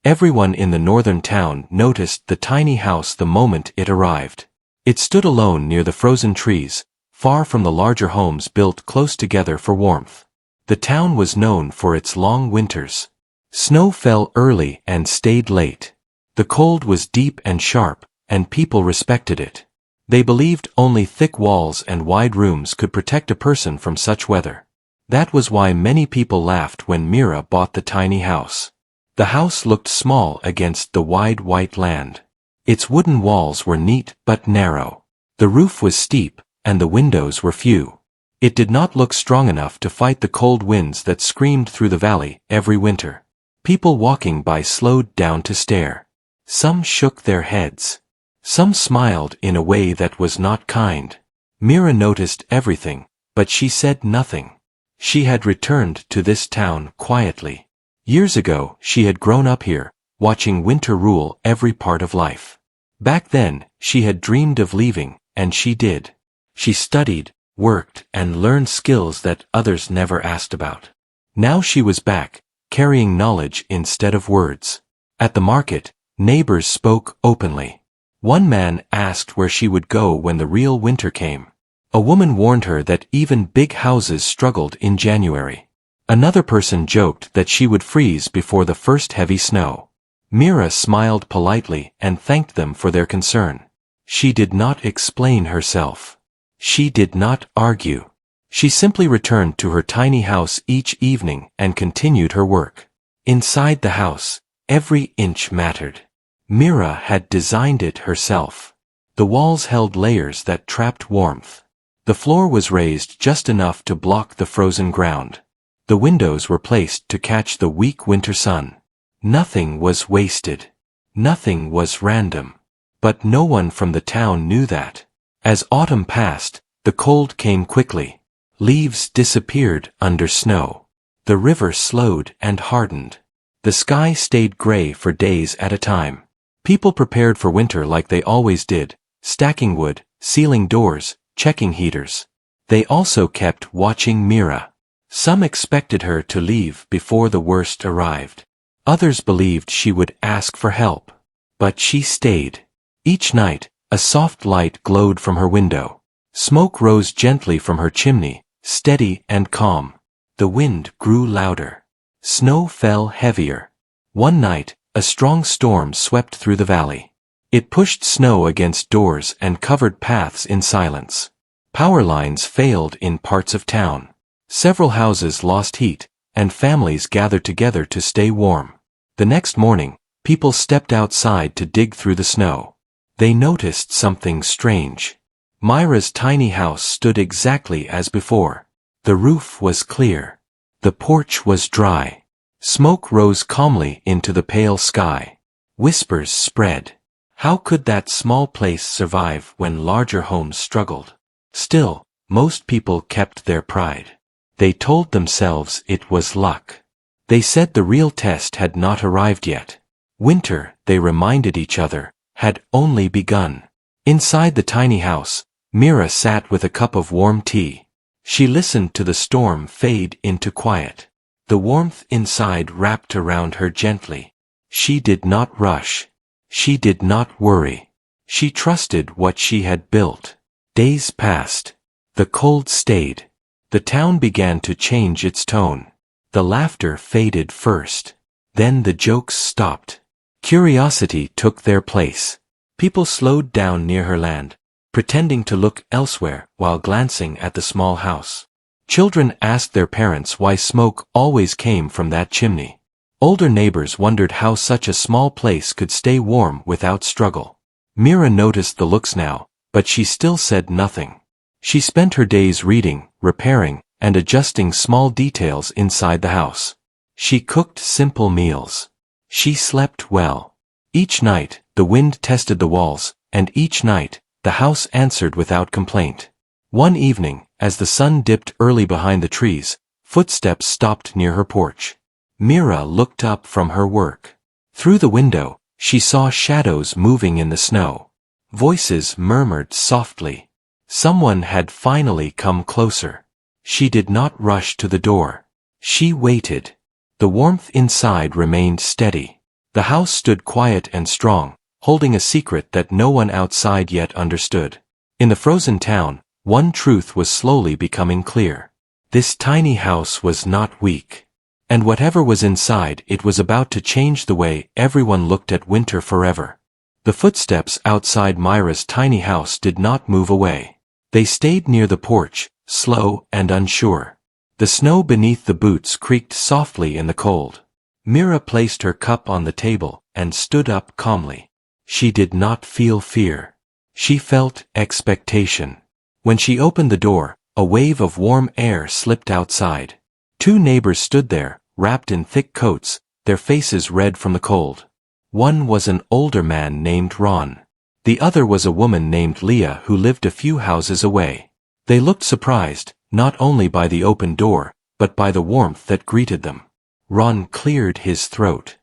Everyone in the northern town noticed the tiny house the moment it arrived. It stood alone near the frozen trees, far from the larger homes built close together for warmth. The town was known for its long winters. Snow fell early and stayed late. The cold was deep and sharp, and people respected it. They believed only thick walls and wide rooms could protect a person from such weather. That was why many people laughed when Mira bought the tiny house. The house looked small against the wide white land. Its wooden walls were neat but narrow. The roof was steep, and the windows were few. It did not look strong enough to fight the cold winds that screamed through the valley every winter. People walking by slowed down to stare. Some shook their heads. Some smiled in a way that was not kind. Mira noticed everything, but she said nothing. She had returned to this town quietly. Years ago, she had grown up here, watching winter rule every part of life. Back then, she had dreamed of leaving, and she did. She studied, worked, and learned skills that others never asked about. Now she was back, carrying knowledge instead of words. At the market, neighbors spoke openly. One man asked where she would go when the real winter came. A woman warned her that even big houses struggled in January. Another person joked that she would freeze before the first heavy snow. Mira smiled politely and thanked them for their concern. She did not explain herself. She did not argue. She simply returned to her tiny house each evening and continued her work. Inside the house, every inch mattered. Mira had designed it herself. The walls held layers that trapped warmth. The floor was raised just enough to block the frozen ground. The windows were placed to catch the weak winter sun. Nothing was wasted. Nothing was random. But no one from the town knew that. As autumn passed, the cold came quickly. Leaves disappeared under snow. The river slowed and hardened. The sky stayed gray for days at a time. People prepared for winter like they always did, stacking wood, sealing doors, checking heaters. They also kept watching Mira. Some expected her to leave before the worst arrived. Others believed she would ask for help. But she stayed. Each night, a soft light glowed from her window. Smoke rose gently from her chimney, steady and calm. The wind grew louder. Snow fell heavier. One night, a strong storm swept through the valley. It pushed snow against doors and covered paths in silence. Power lines failed in parts of town. Several houses lost heat, and families gathered together to stay warm. The next morning, people stepped outside to dig through the snow. They noticed something strange. Mira's tiny house stood exactly as before. The roof was clear. The porch was dry. Smoke rose calmly into the pale sky. Whispers spread. How could that small place survive when larger homes struggled? Still, most people kept their pride. They told themselves it was luck. They said the real test had not arrived yet. Winter, they reminded each other, had only begun. Inside the tiny house, Mira sat with a cup of warm tea. She listened to the storm fade into quiet. The warmth inside wrapped around her gently. She did not rush. She did not worry. She trusted what she had built. Days passed. The cold stayed. The town began to change its tone. The laughter faded first. Then the jokes stopped. Curiosity took their place. People slowed down near her land, pretending to look elsewhere while glancing at the small house. Children asked their parents why smoke always came from that chimney. Older neighbors wondered how such a small place could stay warm without struggle. Mira noticed the looks now, but she still said nothing. She spent her days reading, repairing, and adjusting small details inside the house. She cooked simple meals. She slept well. Each night, the wind tested the walls, and each night, the house answered without complaint. One evening, as the sun dipped early behind the trees, footsteps stopped near her porch. Mira looked up from her work. Through the window, she saw shadows moving in the snow. Voices murmured softly. Someone had finally come closer. She did not rush to the door. She waited. The warmth inside remained steady. The house stood quiet and strong, holding a secret that no one outside yet understood. In the frozen town, one truth was slowly becoming clear. This tiny house was not weak. And whatever was inside, it was about to change the way everyone looked at winter forever. The footsteps outside Myra's tiny house did not move away. They stayed near the porch, slow and unsure. The snow beneath the boots creaked softly in the cold. Myra placed her cup on the table and stood up calmly. She did not feel fear. She felt expectation. When she opened the door, a wave of warm air slipped outside. Two neighbors stood there, wrapped in thick coats, their faces red from the cold. One was an older man named Ron. The other was a woman named Leah who lived a few houses away. They looked surprised, not only by the open door, but by the warmth that greeted them. Ron cleared his throat.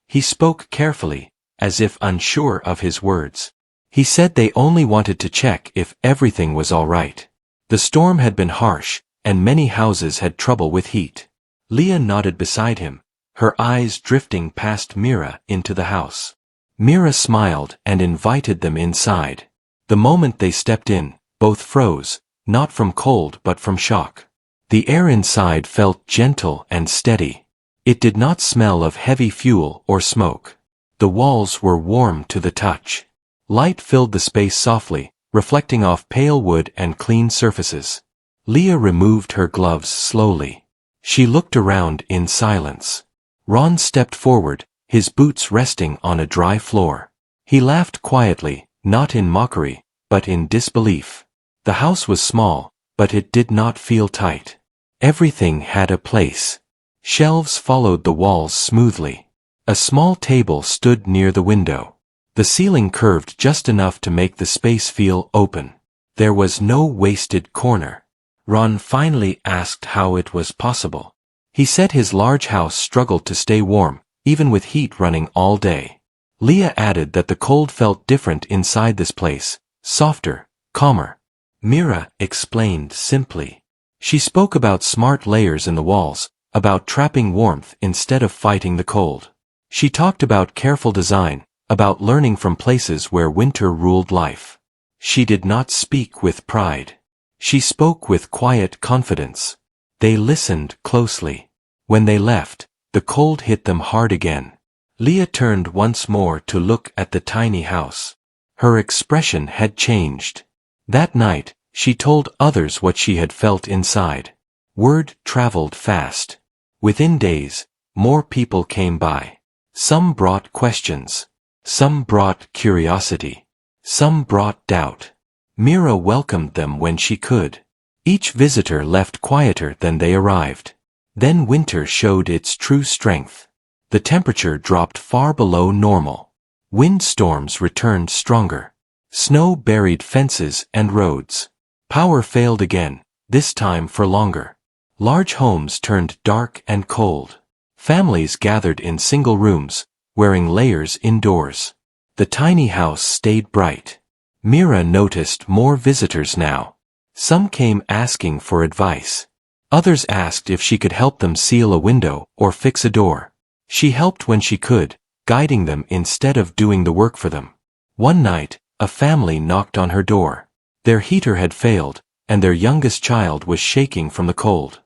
He spoke carefully, as if unsure of his words. He said they only wanted to check if everything was all right. The storm had been harsh, and many houses had trouble with heat. Leah nodded beside him, her eyes drifting past Myra into the house. Myra smiled and invited them inside. The moment they stepped in, both froze, not from cold but from shock. The air inside felt gentle and steady. It did not smell of heavy fuel or smoke. The walls were warm to the touch. Light filled the space softly, reflecting off pale wood and clean surfaces. Leah removed her gloves slowly. She looked around in silence. Ron stepped forward, his boots resting on a dry floor. He laughed quietly, not in mockery, but in disbelief. The house was small, but it did not feel tight. Everything had a place. Shelves followed the walls smoothly. A small table stood near the window. The ceiling curved just enough to make the space feel open. There was no wasted corner. Ron finally asked how it was possible. He said his large house struggled to stay warm, even with heat running all day. Leah added that the cold felt different inside this place, softer, calmer. Myra explained simply. She spoke about smart layers in the walls, about trapping warmth instead of fighting the cold. She talked about careful design, about learning from places where winter ruled life. She did not speak with pride. She spoke with quiet confidence. They listened closely. When they left, the cold hit them hard again. Leah turned once more to look at the tiny house. Her expression had changed. That night, she told others what she had felt inside. Word traveled fast. Within days, more people came by. Some brought questions. Some brought curiosity. Some brought doubt. Myra welcomed them when she could. Each visitor left quieter than they arrived. Then winter showed its true strength. The temperature dropped far below normal. Windstorms returned stronger. Snow buried fences and roads. Power failed again, this time for longer. Large homes turned dark and cold. Families gathered in single rooms, wearing layers indoors. The tiny house stayed bright. Myra noticed more visitors now. Some came asking for advice. Others asked if she could help them seal a window or fix a door. She helped when she could, guiding them instead of doing the work for them. One night, a family knocked on her door. Their heater had failed, and their youngest child was shaking from the cold.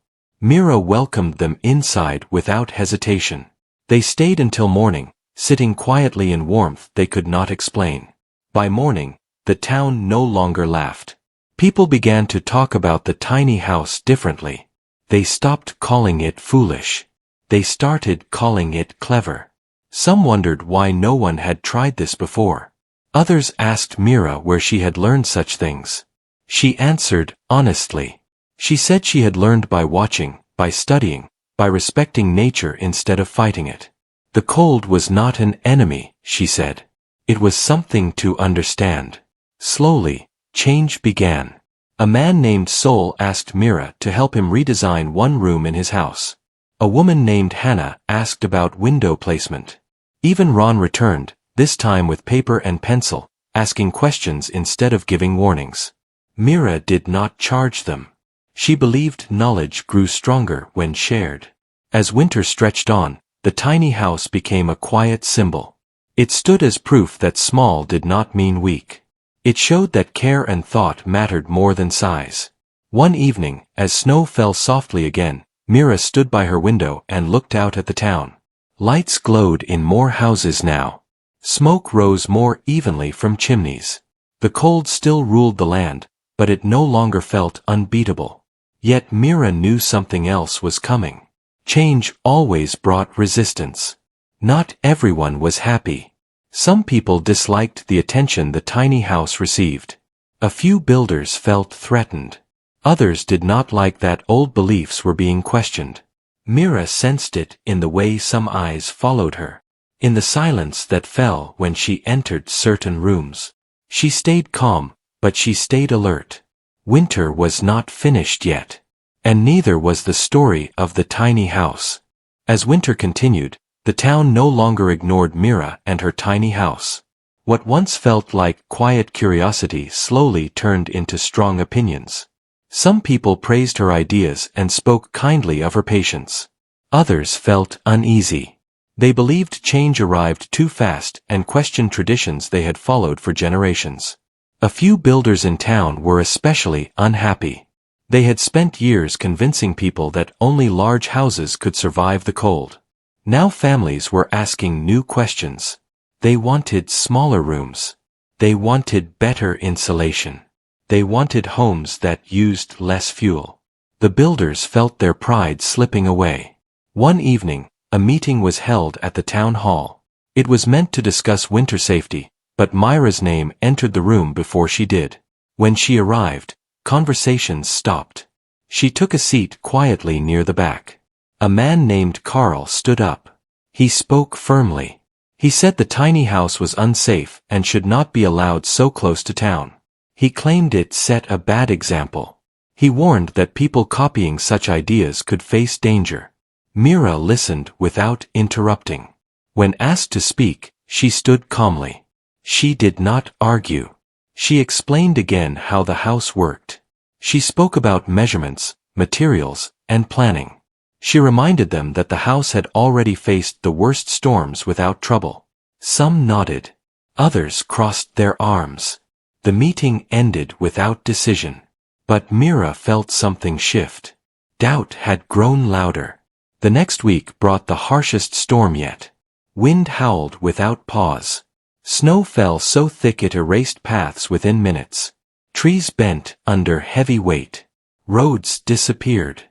Myra welcomed them inside without hesitation. They stayed until morning, sitting quietly in warmth they could not explain. By morning, the town no longer laughed. People began to talk about the tiny house differently. They stopped calling it foolish. They started calling it clever. Some wondered why no one had tried this before. Others asked Myra where she had learned such things. She answered honestly. She said she had learned by watching, by studying, by respecting nature instead of fighting it. The cold was not an enemy, she said. It was something to understand. Slowly, change began. A man named Sol asked Myra to help him redesign one room in his house. A woman named Hannah asked about window placement. Even Ron returned, this time with paper and pencil, asking questions instead of giving warnings. Myra did not charge them. She believed knowledge grew stronger when shared. As winter stretched on, the tiny house became a quiet symbol. It stood as proof that small did not mean weak. It showed that care and thought mattered more than size. One evening, as snow fell softly again, Mira stood by her window and looked out at the town. Lights glowed in more houses now. Smoke rose more evenly from chimneys. The cold still ruled the land, but it no longer felt unbeatable. Yet Mira knew something else was coming. Change always brought resistance. Not everyone was happy. Some people disliked the attention the tiny house received. A few builders felt threatened. Others did not like that old beliefs were being questioned. Mira sensed it in the way some eyes followed her, in the silence that fell when she entered certain rooms. She stayed calm, but she stayed alert. Winter was not finished yet. And neither was the story of the tiny house. As winter continued, the town no longer ignored Mira and her tiny house. What once felt like quiet curiosity slowly turned into strong opinions. Some people praised her ideas and spoke kindly of her patience. Others felt uneasy. They believed change arrived too fast and questioned traditions they had followed for generations. A few builders in town were especially unhappy. They had spent years convincing people that only large houses could survive the cold. Now families were asking new questions. They wanted smaller rooms. They wanted better insulation. They wanted homes that used less fuel. The builders felt their pride slipping away. One evening, a meeting was held at the town hall. It was meant to discuss winter safety, but Myra's name entered the room before she did. When she arrived, conversations stopped. She took a seat quietly near the back. A man named Carl stood up. He spoke firmly. He said the tiny house was unsafe and should not be allowed so close to town. He claimed it set a bad example. He warned that people copying such ideas could face danger. Mira listened without interrupting. When asked to speak, she stood calmly. She did not argue. She explained again how the house worked. She spoke about measurements, materials, and planning. She reminded them that the house had already faced the worst storms without trouble. Some nodded. Others crossed their arms. The meeting ended without decision. But Mira felt something shift. Doubt had grown louder. The next week brought the harshest storm yet. Wind howled without pause. Snow fell so thick it erased paths within minutes. Trees bent under heavy weight. Roads disappeared.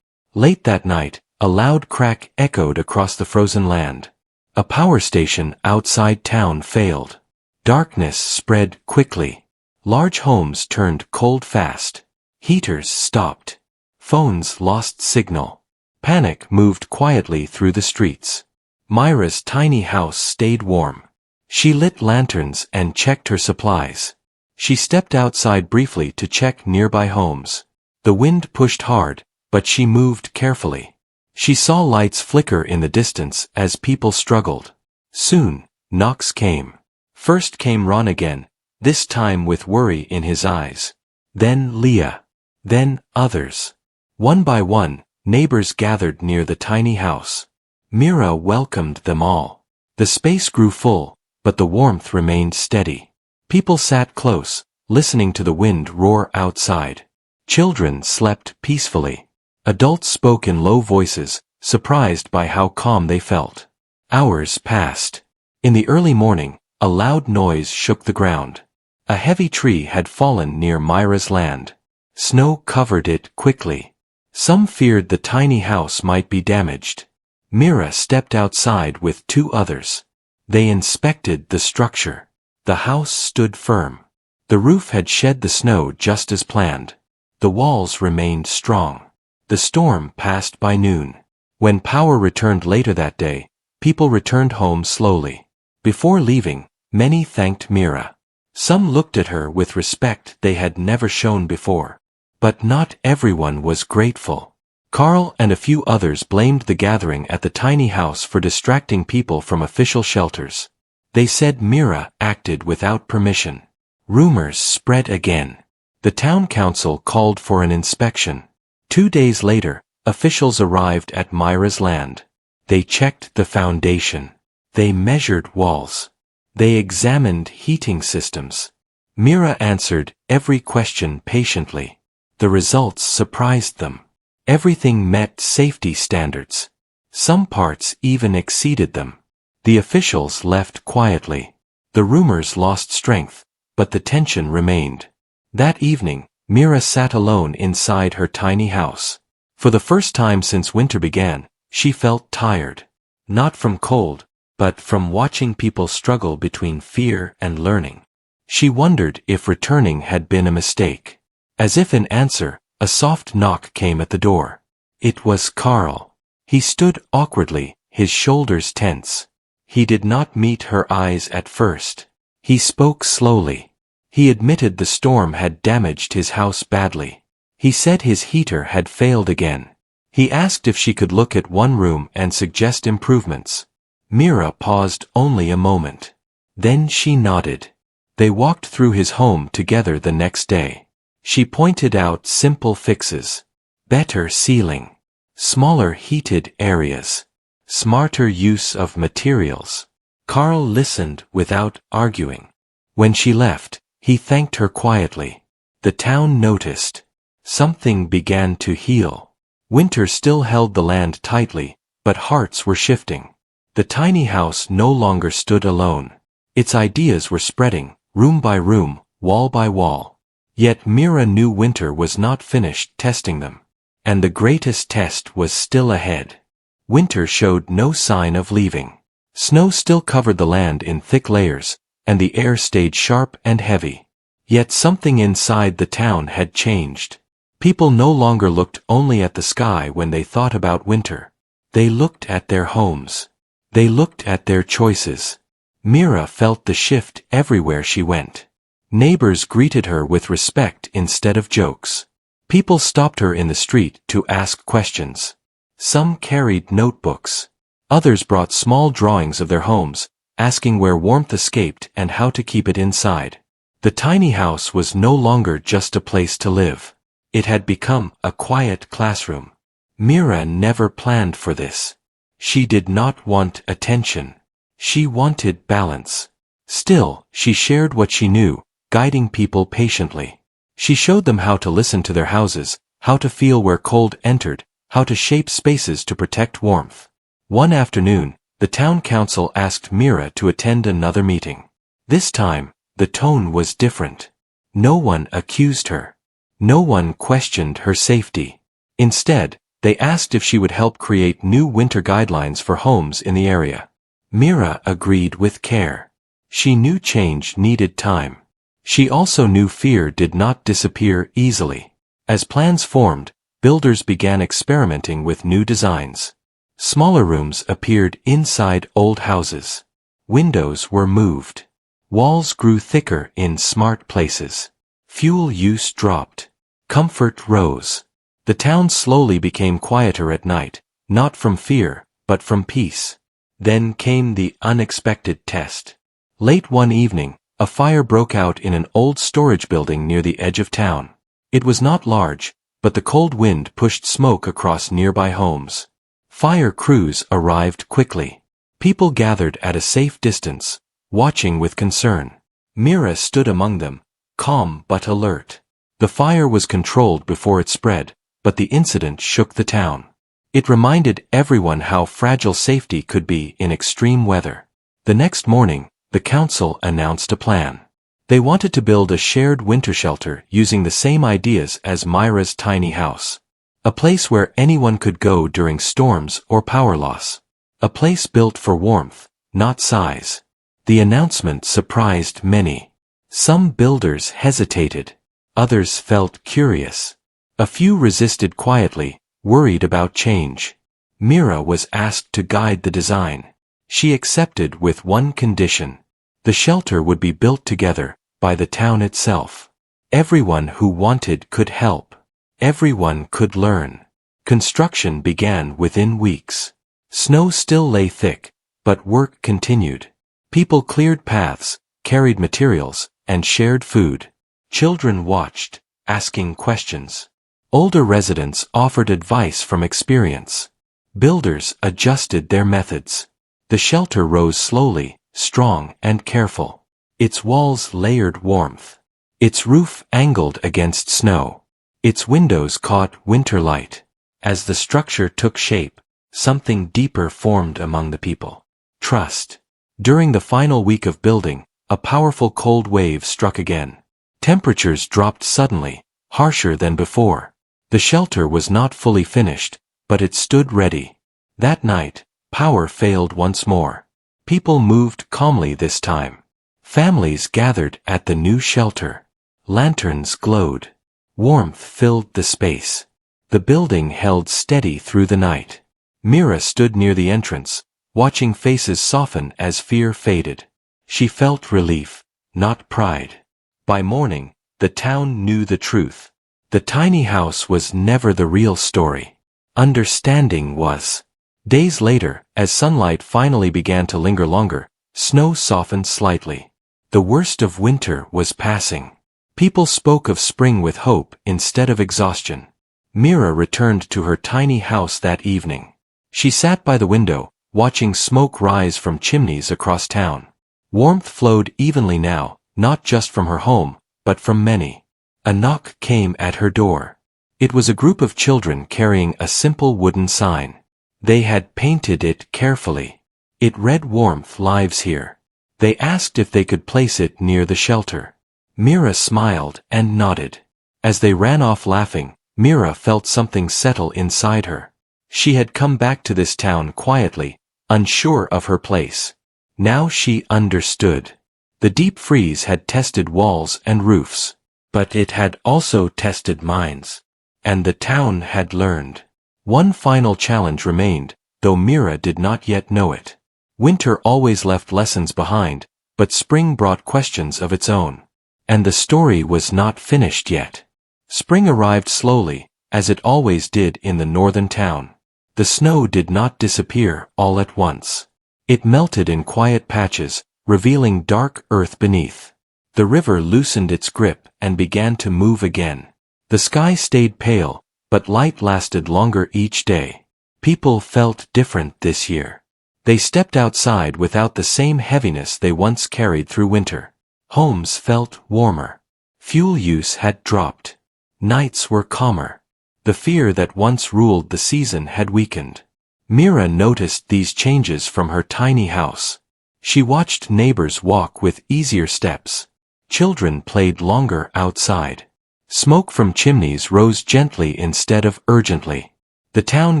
Late that night, a loud crack echoed across the frozen land. A power station outside town failed. Darkness spread quickly. Large homes turned cold fast. Heaters stopped. Phones lost signal. Panic moved quietly through the streets. Myra's tiny house stayed warm. She lit lanterns and checked her supplies. She stepped outside briefly to check nearby homes. The wind pushed hard, but she moved carefully. She saw lights flicker in the distance as people struggled. Soon, knocks came. First came Ron again, this time with worry in his eyes. Then Leah. Then others. One by one, neighbors gathered near the tiny house. Mira welcomed them all. The space grew full, but the warmth remained steady. People sat close, listening to the wind roar outside. Children slept peacefully. Adults spoke in low voices, surprised by how calm they felt. Hours passed. In the early morning, a loud noise shook the ground. A heavy tree had fallen near Myra's land. Snow covered it quickly. Some feared the tiny house might be damaged. Mira stepped outside with two others. They inspected the structure. The house stood firm. The roof had shed the snow just as planned. The walls remained strong. The storm passed by noon. When power returned later that day, people returned home slowly. Before leaving, many thanked Mira. Some looked at her with respect they had never shown before. But not everyone was grateful. Carl and a few others blamed the gathering at the tiny house for distracting people from official shelters. They said Mira acted without permission. Rumors spread again. The town council called for an inspection. 2 days later, officials arrived at Myra's land. They checked the foundation. They measured walls. They examined heating systems. Mira answered every question patiently. The results surprised them. Everything met safety standards. Some parts even exceeded them. The officials left quietly. The rumors lost strength, but the tension remained. That evening, Mira sat alone inside her tiny house. For the first time since winter began, she felt tired. Not from cold, but from watching people struggle between fear and learning. She wondered if returning had been a mistake. As if in answer, a soft knock came at the door. It was Carl. He stood awkwardly, his shoulders tense. He did not meet her eyes at first. He spoke slowly. He admitted the storm had damaged his house badly. He said his heater had failed again. He asked if she could look at one room and suggest improvements. Mira paused only a moment. Then she nodded. They walked through his home together the next day. She pointed out simple fixes. Better ceiling. Smaller heated areas. Smarter use of materials. Carl listened without arguing. When she left, he thanked her quietly. The town noticed. Something began to heal. Winter still held the land tightly, but hearts were shifting. The tiny house no longer stood alone. Its ideas were spreading, room by room, wall by wall. Yet Mira knew winter was not finished testing them. And the greatest test was still ahead. Winter showed no sign of leaving. Snow still covered the land in thick layers, and the air stayed sharp and heavy. Yet something inside the town had changed. People no longer looked only at the sky when they thought about winter. They looked at their homes. They looked at their choices. Mira felt the shift everywhere she went. Neighbors greeted her with respect instead of jokes. People stopped her in the street to ask questions. Some carried notebooks. Others brought small drawings of their homes, asking where warmth escaped and how to keep it inside. The tiny house was no longer just a place to live. It had become a quiet classroom. Mira never planned for this. She did not want attention. She wanted balance. Still, she shared what she knew, guiding people patiently. She showed them how to listen to their houses, how to feel where cold entered, how to shape spaces to protect warmth. One afternoon, the town council asked Mira to attend another meeting. This time, the tone was different. No one accused her. No one questioned her safety. Instead, they asked if she would help create new winter guidelines for homes in the area. Mira agreed with care. She knew change needed time. She also knew fear did not disappear easily. As plans formed, builders began experimenting with new designs. Smaller rooms appeared inside old houses. Windows were moved. Walls grew thicker in smart places. Fuel use dropped. Comfort rose. The town slowly became quieter at night, not from fear, but from peace. Then came the unexpected test. Late one evening, a fire broke out in an old storage building near the edge of town. It was not large, but the cold wind pushed smoke across nearby homes. Fire crews arrived quickly. People gathered at a safe distance, watching with concern. Mira stood among them, calm but alert. The fire was controlled before it spread, but the incident shook the town. It reminded everyone how fragile safety could be in extreme weather. The next morning, the council announced a plan. They wanted to build a shared winter shelter using the same ideas as Mira's tiny house. A place where anyone could go during storms or power loss. A place built for warmth, not size. The announcement surprised many. Some builders hesitated. Others felt curious. A few resisted quietly, worried about change. Mira was asked to guide the design. She accepted with one condition. The shelter would be built together, by the town itself. Everyone who wanted could help. Everyone could learn. Construction began within weeks. Snow still lay thick, but work continued. People cleared paths, carried materials, and shared food. Children watched, asking questions. Older residents offered advice from experience. Builders adjusted their methods. The shelter rose slowly, strong and careful. Its walls layered warmth. Its roof angled against snow. Its windows caught winter light. As the structure took shape, something deeper formed among the people. Trust. During the final week of building, a powerful cold wave struck again. Temperatures dropped suddenly, harsher than before. The shelter was not fully finished, but it stood ready. That night, power failed once more. People moved calmly this time. Families gathered at the new shelter. Lanterns glowed. Warmth filled the space. The building held steady through the night. Mira stood near the entrance, watching faces soften as fear faded. She felt relief, not pride. By morning, the town knew the truth. The tiny house was never the real story. Understanding was. Days later, as sunlight finally began to linger longer, snow softened slightly. The worst of winter was passing. People spoke of spring with hope instead of exhaustion. Mira returned to her tiny house that evening. She sat by the window, watching smoke rise from chimneys across town. Warmth flowed evenly now, not just from her home, but from many. A knock came at her door. It was a group of children carrying a simple wooden sign. They had painted it carefully. It read "Warmth lives here." They asked if they could place it near the shelter. Mira smiled and nodded. As they ran off laughing, Mira felt something settle inside her. She had come back to this town quietly, unsure of her place. Now she understood. The deep freeze had tested walls and roofs, but it had also tested minds. And the town had learned. One final challenge remained, though Mira did not yet know it. Winter always left lessons behind, but spring brought questions of its own. And the story was not finished yet. Spring arrived slowly, as it always did in the northern town. The snow did not disappear all at once. It melted in quiet patches, revealing dark earth beneath. The river loosened its grip and began to move again. The sky stayed pale, but light lasted longer each day. People felt different this year. They stepped outside without the same heaviness they once carried through winter. Homes felt warmer. Fuel use had dropped. Nights were calmer. The fear that once ruled the season had weakened. Mira noticed these changes from her tiny house. She watched neighbors walk with easier steps. Children played longer outside. Smoke from chimneys rose gently instead of urgently. The town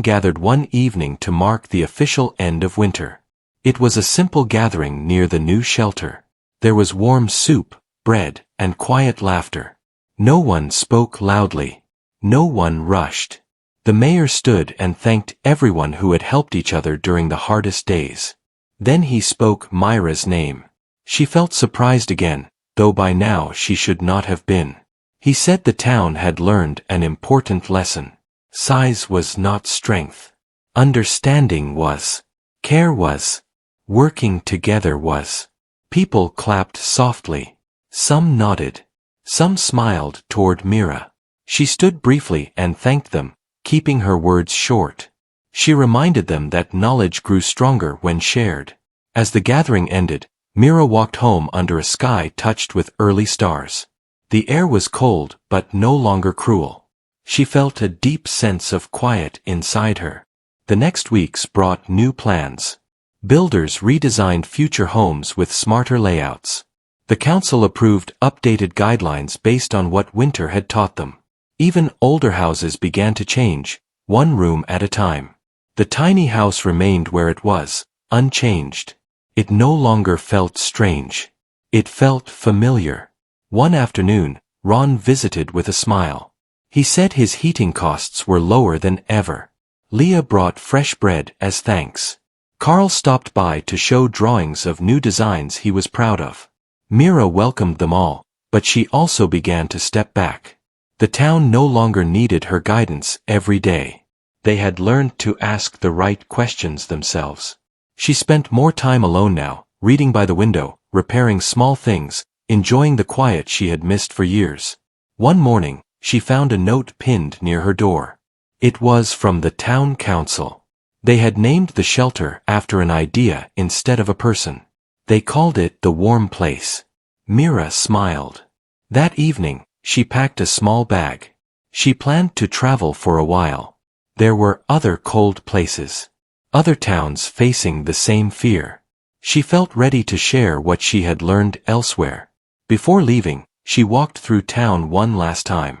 gathered one evening to mark the official end of winter. It was a simple gathering near the new shelter. There was warm soup, bread, and quiet laughter. No one spoke loudly. No one rushed. The mayor stood and thanked everyone who had helped each other during the hardest days. Then he spoke Myra's name. She felt surprised again, though by now she should not have been. He said the town had learned an important lesson. Size was not strength. Understanding was. Care was. Working together was. People clapped softly. Some nodded. Some smiled toward Mira. She stood briefly and thanked them, keeping her words short. She reminded them that knowledge grew stronger when shared. As the gathering ended, Mira walked home under a sky touched with early stars. The air was cold but no longer cruel. She felt a deep sense of quiet inside her. The next weeks brought new plans. Builders redesigned future homes with smarter layouts. The council approved updated guidelines based on what winter had taught them. Even older houses began to change, one room at a time. The tiny house remained where it was, unchanged. It no longer felt strange. It felt familiar. One afternoon, Ron visited with a smile. He said his heating costs were lower than ever. Leah brought fresh bread as thanks. Carl stopped by to show drawings of new designs he was proud of. Mira welcomed them all, but she also began to step back. The town no longer needed her guidance every day. They had learned to ask the right questions themselves. She spent more time alone now, reading by the window, repairing small things, enjoying the quiet she had missed for years. One morning, she found a note pinned near her door. It was from the town council. They had named the shelter after an idea instead of a person. They called it the warm place. Mira smiled. That evening, she packed a small bag. She planned to travel for a while. There were other cold places. Other towns facing the same fear. She felt ready to share what she had learned elsewhere. Before leaving, she walked through town one last time.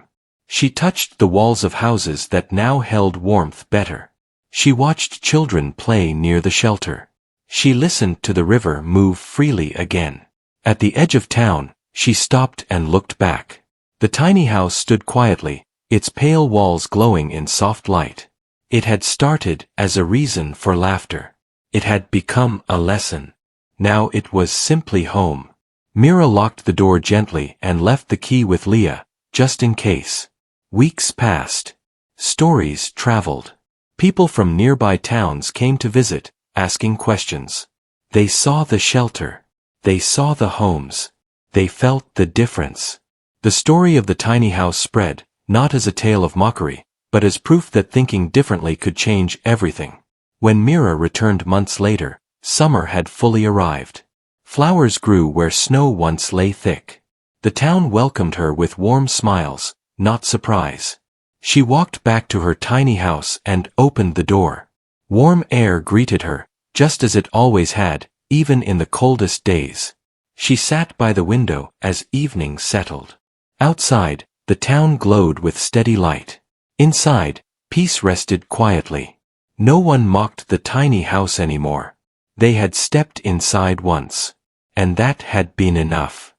She touched the walls of houses that now held warmth better. She watched children play near the shelter. She listened to the river move freely again. At the edge of town, she stopped and looked back. The tiny house stood quietly, its pale walls glowing in soft light. It had started as a reason for laughter. It had become a lesson. Now it was simply home. Mira locked the door gently and left the key with Leah, just in case. Weeks passed. Stories traveled. People from nearby towns came to visit, asking questions. They saw the shelter. They saw the homes. They felt the difference. The story of the tiny house spread, not as a tale of mockery, but as proof that thinking differently could change everything. When Mira returned months later, summer had fully arrived. Flowers grew where snow once lay thick. The town welcomed her with warm smiles, not surprise. She walked back to her tiny house and opened the door. Warm air greeted her, just as it always had, even in the coldest days. She sat by the window as evening settled. Outside, the town glowed with steady light. Inside, peace rested quietly. No one mocked the tiny house anymore. They had stepped inside once. And that had been enough.